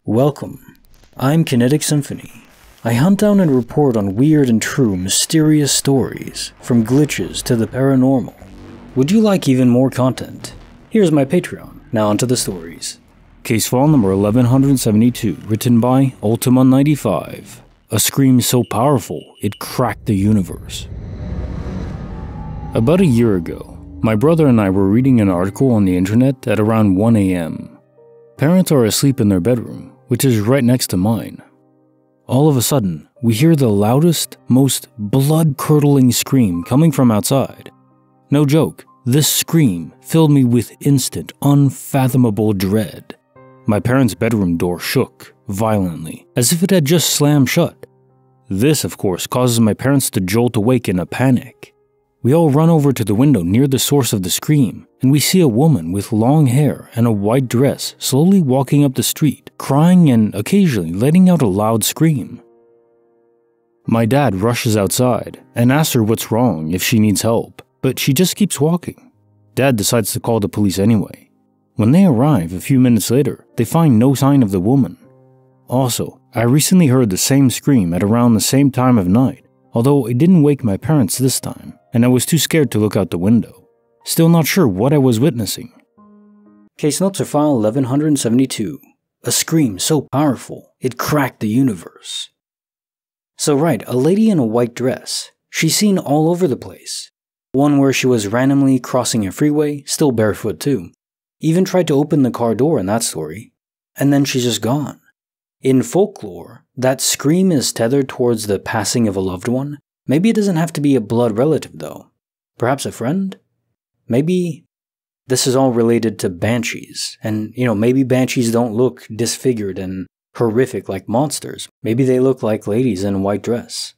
Welcome. I'm Kinetic Symphony. I hunt down and report on weird and true mysterious stories, from glitches to the paranormal. Would you like even more content? Here's my Patreon. Now onto the stories. Case file number 1172, written by Ultima95. A scream so powerful, it cracked the universe. About a year ago, my brother and I were reading an article on the internet at around 1 a.m. Parents are asleep in their bedroom, which is right next to mine. All of a sudden, we hear the loudest, most blood-curdling scream coming from outside. No joke, this scream filled me with instant, unfathomable dread. My parents' bedroom door shook violently, as if it had just slammed shut. This, of course, causes my parents to jolt awake in a panic. We all run over to the window near the source of the scream, and we see a woman with long hair and a white dress slowly walking up the street, crying and occasionally letting out a loud scream. My dad rushes outside and asks her what's wrong, if she needs help, but she just keeps walking. Dad decides to call the police anyway. When they arrive a few minutes later, they find no sign of the woman. Also, I recently heard the same scream at around the same time of night, although it didn't wake my parents this time, and I was too scared to look out the window. Still not sure what I was witnessing. Case notes are file 1172. A scream so powerful, it cracked the universe. So right, a lady in a white dress. She's seen all over the place. One where she was randomly crossing a freeway, still barefoot too. Even tried to open the car door in that story. And then she's just gone. In folklore, that scream is tethered towards the passing of a loved one. Maybe it doesn't have to be a blood relative though. Perhaps a friend? Maybe this is all related to banshees. And, maybe banshees don't look disfigured and horrific like monsters. Maybe they look like ladies in a white dress.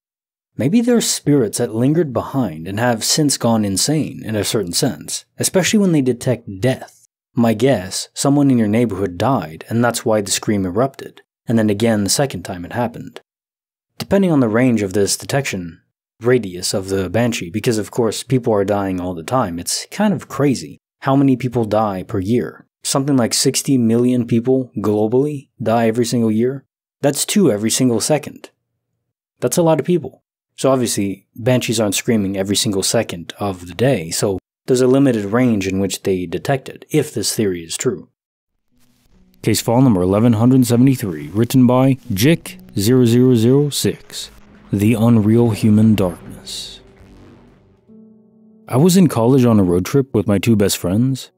Maybe they're spirits that lingered behind and have since gone insane in a certain sense, especially when they detect death. My guess, someone in your neighborhood died and that's why the scream erupted. And then again the second time it happened. Depending on the range of this detection radius of the banshee, because of course people are dying all the time, it's kind of crazy how many people die per year. Something like 60 million people globally die every single year. That's 2 every single second. That's a lot of people. So obviously banshees aren't screaming every single second of the day, so there's a limited range in which they detect it, if this theory is true. Case file number 1173, written by Jick0006, The Unreal Human Darkness. I was in college on a road trip with my 2 best friends.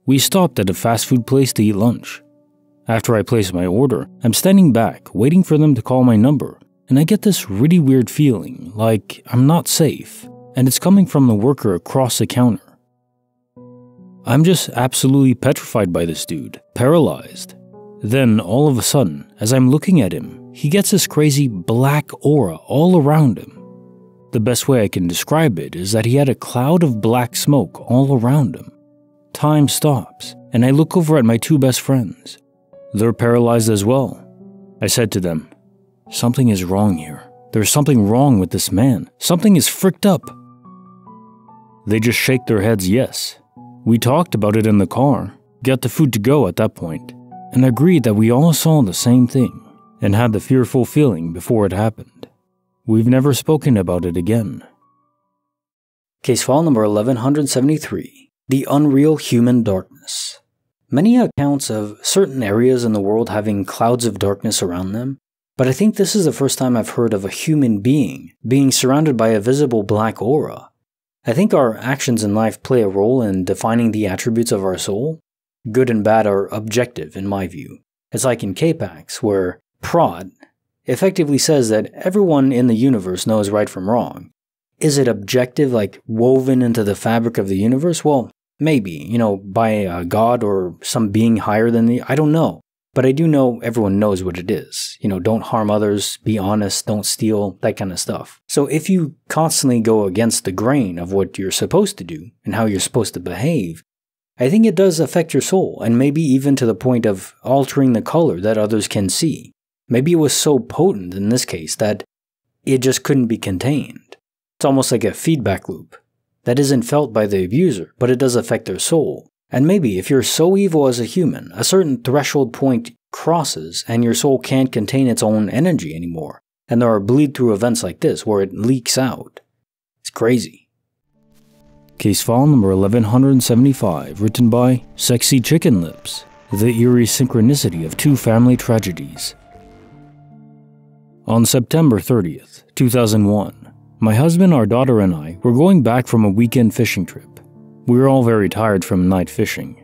We stopped at a fast food place to eat lunch. After I place my order, I'm standing back, waiting for them to call my number, and I get this really weird feeling, like I'm not safe, and it's coming from the worker across the counter. I'm just absolutely petrified by this dude, paralyzed. Then, all of a sudden, as I'm looking at him, he gets this crazy black aura all around him. The best way I can describe it is that he had a cloud of black smoke all around him. Time stops, and I look over at my 2 best friends. They're paralyzed as well. I said to them, "Something is wrong here. There's something wrong with this man. Something is fricked up." They just shake their heads yes. We talked about it in the car, got the food to go at that point, and agreed that we all saw the same thing and had the fearful feeling before it happened. We've never spoken about it again. Case file number 1173, The Unreal Human Darkness. Many accounts of certain areas in the world having clouds of darkness around them, but I think this is the first time I've heard of a human being surrounded by a visible black aura. I think our actions in life play a role in defining the attributes of our soul. Good and bad are objective in my view. It's like in K-Pax, where Prod effectively says that everyone in the universe knows right from wrong. Is it objective, like woven into the fabric of the universe? Well, maybe, by a god or some being higher than I don't know. But I do know everyone knows what it is. Don't harm others, be honest, don't steal, that kind of stuff. So if you constantly go against the grain of what you're supposed to do and how you're supposed to behave, I think it does affect your soul, and maybe even to the point of altering the color that others can see. Maybe it was so potent in this case that it just couldn't be contained. It's almost like a feedback loop that isn't felt by the abuser, but it does affect their soul. And maybe if you're so evil as a human, a certain threshold point crosses and your soul can't contain its own energy anymore, and there are bleed-through events like this where it leaks out. It's crazy. Case file number 1175, written by Sexy Chicken Lips, the eerie synchronicity of two family tragedies. On September 30th, 2001, my husband, our daughter, and I were going back from a weekend fishing trip. We were all very tired from night fishing.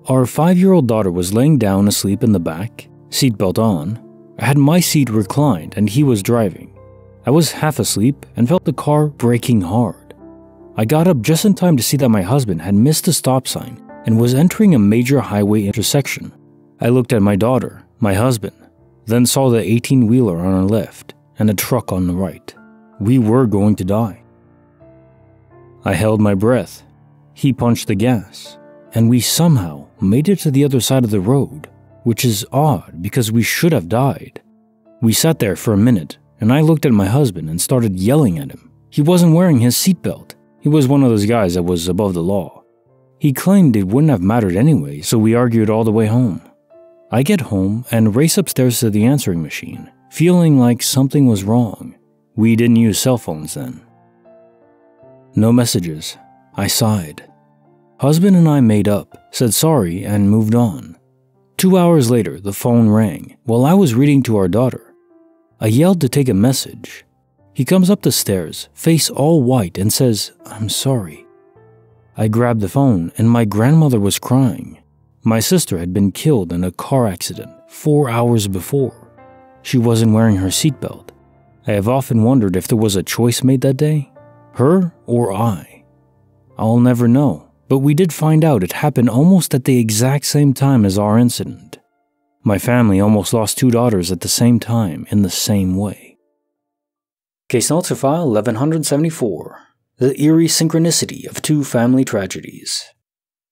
Our 5-year-old daughter was laying down asleep in the back, seatbelt on. I had my seat reclined and he was driving. I was half asleep and felt the car braking hard. I got up just in time to see that my husband had missed a stop sign and was entering a major highway intersection. I looked at my daughter, my husband, then saw the 18-wheeler on our left and a truck on the right. We were going to die. I held my breath. He punched the gas, and we somehow made it to the other side of the road, which is odd because we should have died. We sat there for a minute, and I looked at my husband and started yelling at him. He wasn't wearing his seatbelt. He was one of those guys that was above the law. He claimed it wouldn't have mattered anyway, so we argued all the way home. I get home and race upstairs to the answering machine, feeling like something was wrong. We didn't use cell phones then. No messages. I sighed. Husband and I made up, said sorry, and moved on. 2 hours later, the phone rang while I was reading to our daughter. I yelled to take a message. He comes up the stairs, face all white, and says, "I'm sorry." I grabbed the phone, and my grandmother was crying. My sister had been killed in a car accident 4 hours before. She wasn't wearing her seatbelt. I have often wondered if there was a choice made that day, her or I. I'll never know, but we did find out it happened almost at the exact same time as our incident. My family almost lost 2 daughters at the same time in the same way. Case notes for file 1174, the eerie synchronicity of two family tragedies.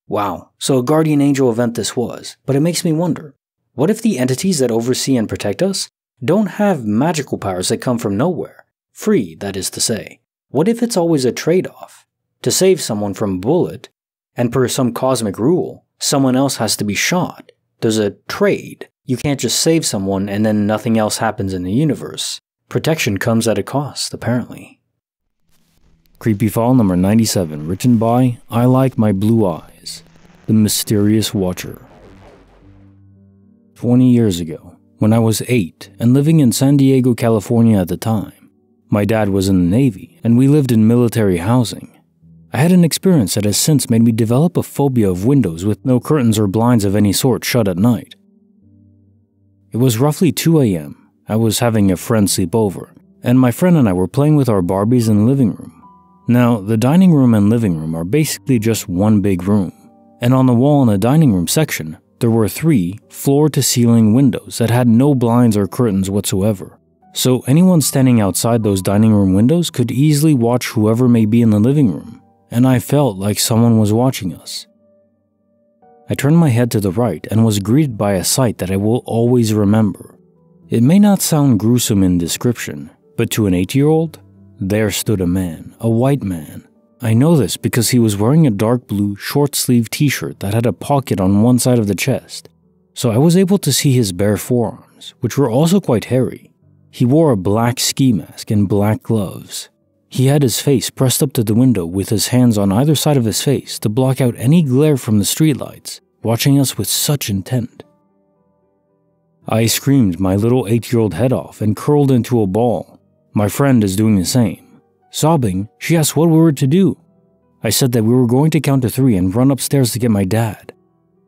Wow, so a guardian angel event this was, but it makes me wonder, what if the entities that oversee and protect us don't have magical powers that come from nowhere? Free, that is to say. What if it's always a trade-off? To save someone from a bullet, and per some cosmic rule, someone else has to be shot. There's a trade. You can't just save someone and then nothing else happens in the universe. Protection comes at a cost, apparently. Creepy file number 97, written by I Like My Blue Eyes, the Mysterious Watcher. 20 years ago, when I was 8 and living in San Diego, California at the time, my dad was in the Navy and we lived in military housing. I had an experience that has since made me develop a phobia of windows with no curtains or blinds of any sort shut at night. It was roughly 2 a.m. I was having a friend sleep over, and my friend and I were playing with our Barbies in the living room. Now, the dining room and living room are basically just one big room, and on the wall in the dining room section, there were 3 floor-to-ceiling windows that had no blinds or curtains whatsoever. So anyone standing outside those dining room windows could easily watch whoever may be in the living room, and I felt like someone was watching us. I turned my head to the right and was greeted by a sight that I will always remember. It may not sound gruesome in description, but to an 8-year-old, there stood a man, a white man. I know this because he was wearing a dark blue short-sleeved t-shirt that had a pocket on one side of the chest, so I was able to see his bare forearms, which were also quite hairy. He wore a black ski mask and black gloves. He had his face pressed up to the window with his hands on either side of his face to block out any glare from the streetlights, watching us with such intent. I screamed my little 8-year-old head off and curled into a ball. My friend is doing the same. Sobbing, she asked what we were to do. I said that we were going to count to 3 and run upstairs to get my dad.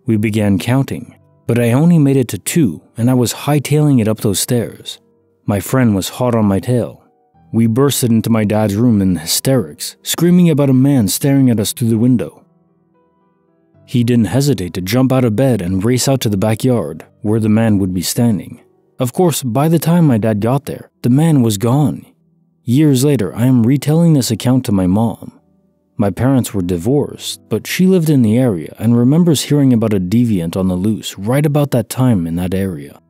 We began counting, but I only made it to 2 and I was hightailing it up those stairs. My friend was hot on my tail. We bursted into my dad's room in hysterics, screaming about a man staring at us through the window. He didn't hesitate to jump out of bed and race out to the backyard, where the man would be standing. Of course, by the time my dad got there, the man was gone. Years later, I am retelling this account to my mom. My parents were divorced, but she lived in the area and remembers hearing about a deviant on the loose right about that time in that area.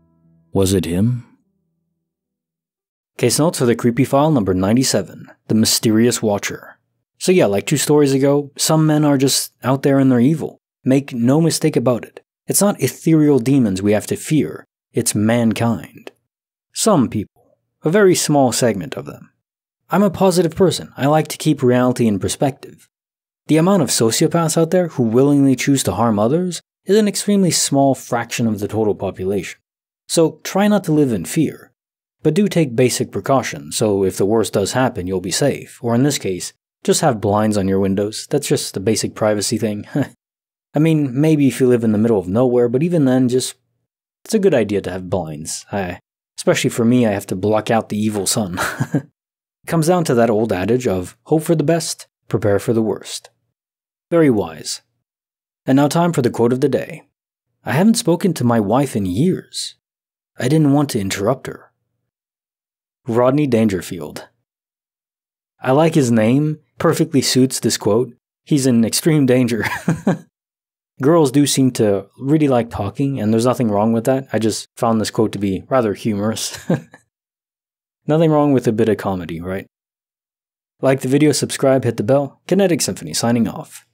Was it him? Case notes for the creepy file number 97, the Mysterious Watcher. So yeah, like 2 stories ago, some men are just out there and they're evil. Make no mistake about it. It's not ethereal demons we have to fear. It's mankind. Some people. A very small segment of them. I'm a positive person. I like to keep reality in perspective. The amount of sociopaths out there who willingly choose to harm others is an extremely small fraction of the total population. So try not to live in fear. But do take basic precautions, so if the worst does happen, you'll be safe. Or in this case, just have blinds on your windows. That's just a basic privacy thing. I mean, maybe if you live in the middle of nowhere, but even then, it's a good idea to have blinds. Especially for me, I have to block out the evil sun. It comes down to that old adage of hope for the best, prepare for the worst. Very wise. And now time for the quote of the day. I haven't spoken to my wife in years. I didn't want to interrupt her. Rodney Dangerfield. I like his name, perfectly suits this quote. He's in extreme danger. Girls do seem to really like talking, and there's nothing wrong with that. I just found this quote to be rather humorous. Nothing wrong with a bit of comedy, right? Like the video, subscribe, hit the bell. Kinetic Symphony signing off.